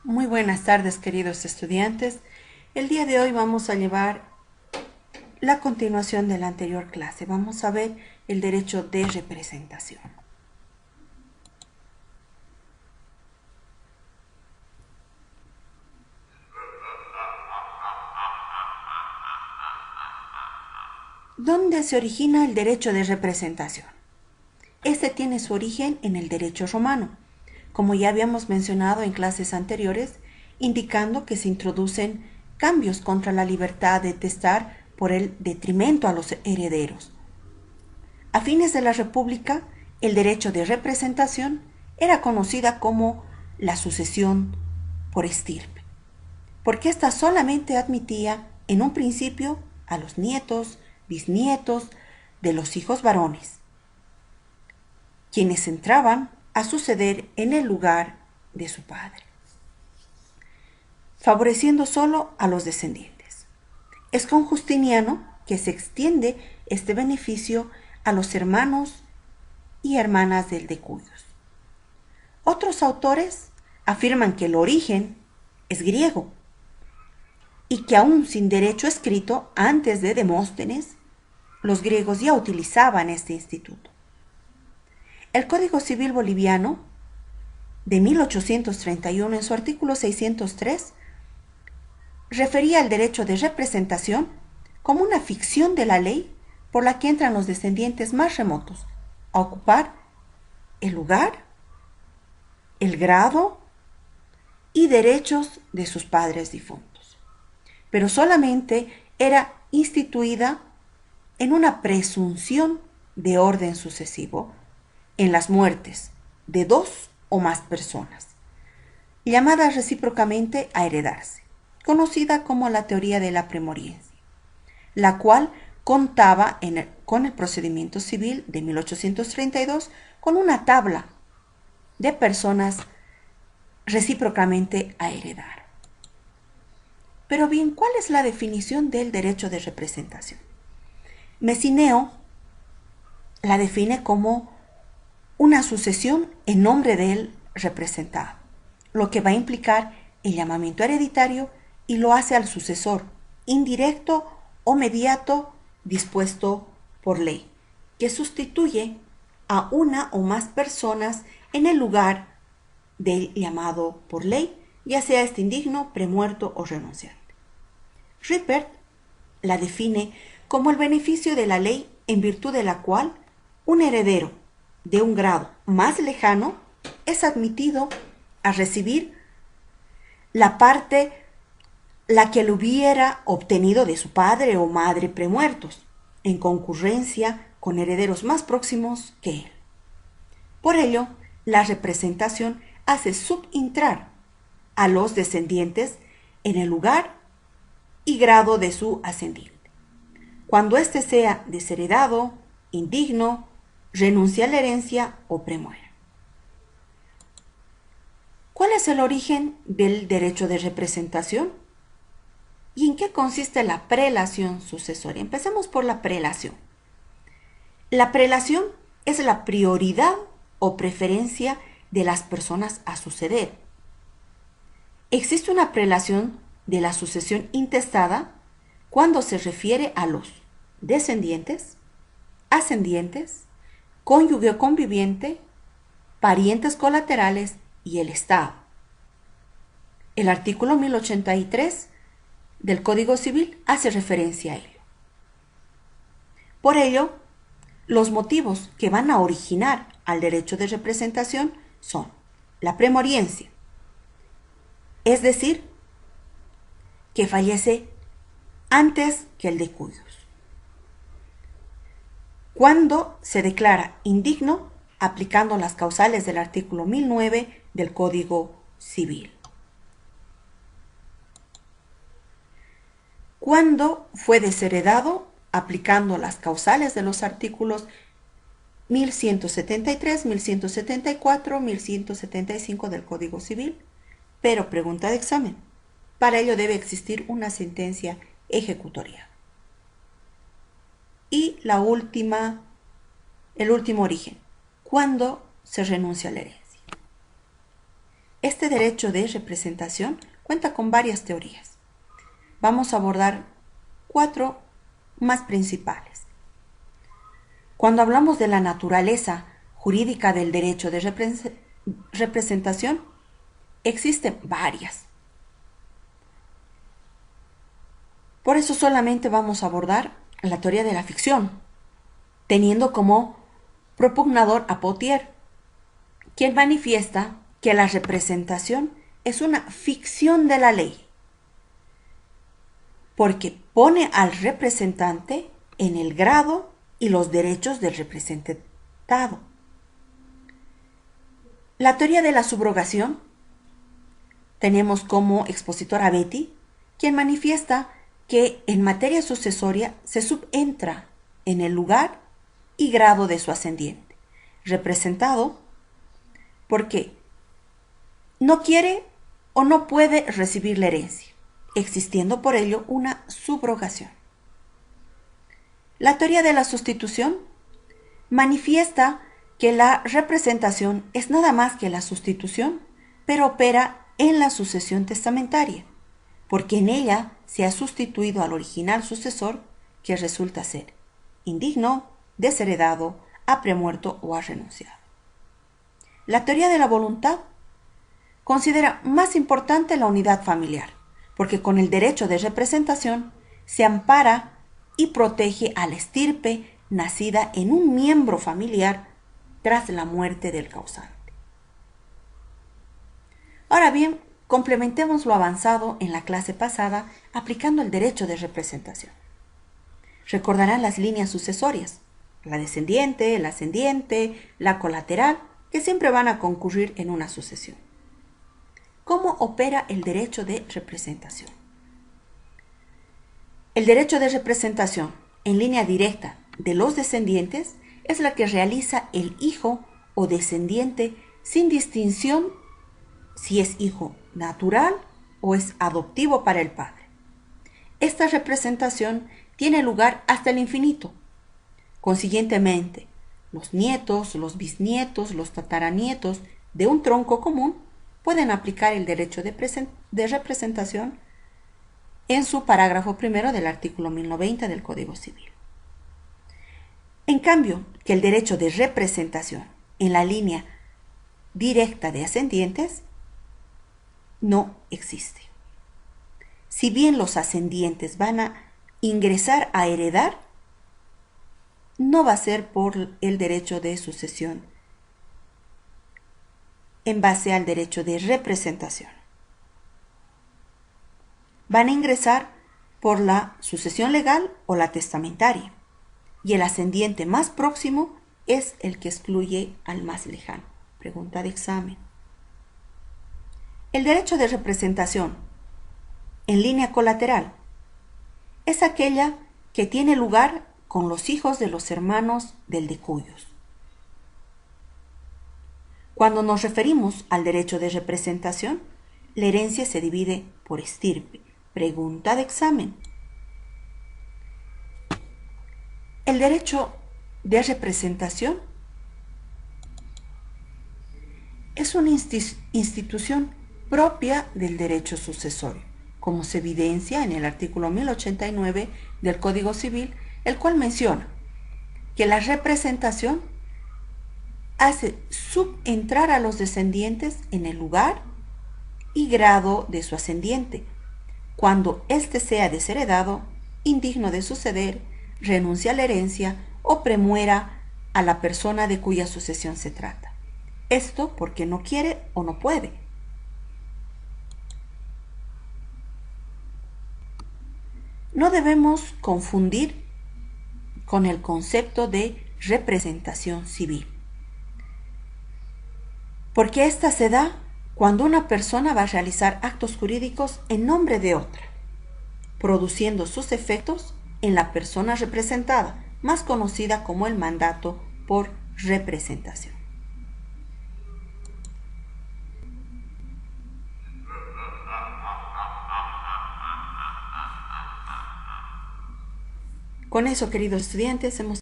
Muy buenas tardes, queridos estudiantes. El día de hoy vamos a llevar la continuación de la anterior clase. Vamos a ver el derecho de representación. ¿Dónde se origina el derecho de representación? Este tiene su origen en el derecho romano, como ya habíamos mencionado en clases anteriores, indicando que se introducen cambios contra la libertad de testar por el detrimento a los herederos. A fines de la República, el derecho de representación era conocida como la sucesión por estirpe, porque ésta solamente admitía en un principio a los nietos, bisnietos de los hijos varones, quienes entraban a suceder en el lugar de su padre, favoreciendo solo a los descendientes. Es con Justiniano que se extiende este beneficio a los hermanos y hermanas del decuyos. Otros autores afirman que el origen es griego y que aún sin derecho escrito antes de Demóstenes, los griegos ya utilizaban este instituto. El Código Civil Boliviano de 1831 en su artículo 603 refería al derecho de representación como una ficción de la ley por la que entran los descendientes más remotos a ocupar el lugar, el grado y derechos de sus padres difuntos. Pero solamente era instituida en una presunción de orden sucesivo en las muertes de dos o más personas, llamadas recíprocamente a heredarse, conocida como la teoría de la premoriencia, la cual contaba con el procedimiento civil de 1832 con una tabla de personas recíprocamente a heredar. Pero bien, ¿cuál es la definición del derecho de representación? Messineo la define como una sucesión en nombre del representado, lo que va a implicar el llamamiento hereditario y lo hace al sucesor, indirecto o mediato, dispuesto por ley, que sustituye a una o más personas en el lugar del llamado por ley, ya sea este indigno, premuerto o renunciante. Rippert la define como el beneficio de la ley en virtud de la cual un heredero de un grado más lejano es admitido a recibir la parte la que lo hubiera obtenido de su padre o madre premuertos, en concurrencia con herederos más próximos que él. Por ello, la representación hace subintrar a los descendientes en el lugar y grado de su ascendiente. Cuando éste sea desheredado, indigno, renuncia a la herencia o premuera. ¿Cuál es el origen del derecho de representación? ¿Y en qué consiste la prelación sucesoria? Empecemos por la prelación. La prelación es la prioridad o preferencia de las personas a suceder. Existe una prelación de la sucesión intestada cuando se refiere a los descendientes, ascendientes, cónyuge o conviviente, parientes colaterales y el Estado. El artículo 1083 del Código Civil hace referencia a ello. Por ello, los motivos que van a originar al derecho de representación son la premoriencia, es decir, que fallece antes que el decuyos. Cuando se declara indigno, aplicando las causales del artículo 1009 del Código Civil. Cuando fue desheredado, aplicando las causales de los artículos 1173, 1174, 1175 del Código Civil. Pero pregunta de examen. Para ello debe existir una sentencia ejecutoria. Y el último origen. ¿Cuándo se renuncia a la herencia? Este derecho de representación cuenta con varias teorías. Vamos a abordar 4 más principales. Cuando hablamos de la naturaleza jurídica del derecho de representación, existen varias. Por eso solamente vamos a abordar la teoría de la ficción, teniendo como propugnador a Pottier, quien manifiesta que la representación es una ficción de la ley, porque pone al representante en el grado y los derechos del representado. La teoría de la subrogación tenemos como expositor a Beatty, quien manifiesta que en materia sucesoria se subentra en el lugar y grado de su ascendiente, representado porque no quiere o no puede recibir la herencia, existiendo por ello una subrogación. La teoría de la sustitución manifiesta que la representación es nada más que la sustitución, pero opera en la sucesión testamentaria, porque en ella se ha sustituido al original sucesor, que resulta ser indigno, desheredado, ha premuerto o ha renunciado. La teoría de la voluntad considera más importante la unidad familiar, porque con el derecho de representación se ampara y protege a la estirpe nacida en un miembro familiar tras la muerte del causante. Ahora bien, complementemos lo avanzado en la clase pasada aplicando el derecho de representación. Recordarán las líneas sucesorias, la descendiente, el ascendiente, la colateral, que siempre van a concurrir en una sucesión. ¿Cómo opera el derecho de representación? El derecho de representación en línea directa de los descendientes es la que realiza el hijo o descendiente sin distinción si es hijo natural o es adoptivo para el padre. Esta representación tiene lugar hasta el infinito. Consiguientemente, los nietos, los bisnietos, los tataranietos de un tronco común pueden aplicar el derecho de representación en su parágrafo primero del artículo 1090 del Código Civil. En cambio, que el derecho de representación en la línea directa de ascendientes no existe. Si bien los ascendientes van a ingresar a heredar, no va a ser por el derecho de sucesión en base al derecho de representación. Van a ingresar por la sucesión legal o la testamentaria, y el ascendiente más próximo es el que excluye al más lejano. Pregunta de examen. El derecho de representación en línea colateral es aquella que tiene lugar con los hijos de los hermanos del decuyos. Cuando nos referimos al derecho de representación, la herencia se divide por estirpe. Pregunta de examen. El derecho de representación es una institución propia del derecho sucesorio, como se evidencia en el artículo 1089 del Código Civil, el cual menciona que la representación hace subentrar a los descendientes en el lugar y grado de su ascendiente, cuando éste sea desheredado, indigno de suceder, renuncia a la herencia o premuera a la persona de cuya sucesión se trata. Esto porque no quiere o no puede. No debemos confundir con el concepto de representación civil, porque ésta se da cuando una persona va a realizar actos jurídicos en nombre de otra, produciendo sus efectos en la persona representada, más conocida como el mandato por representación. Con eso, queridos estudiantes, hemos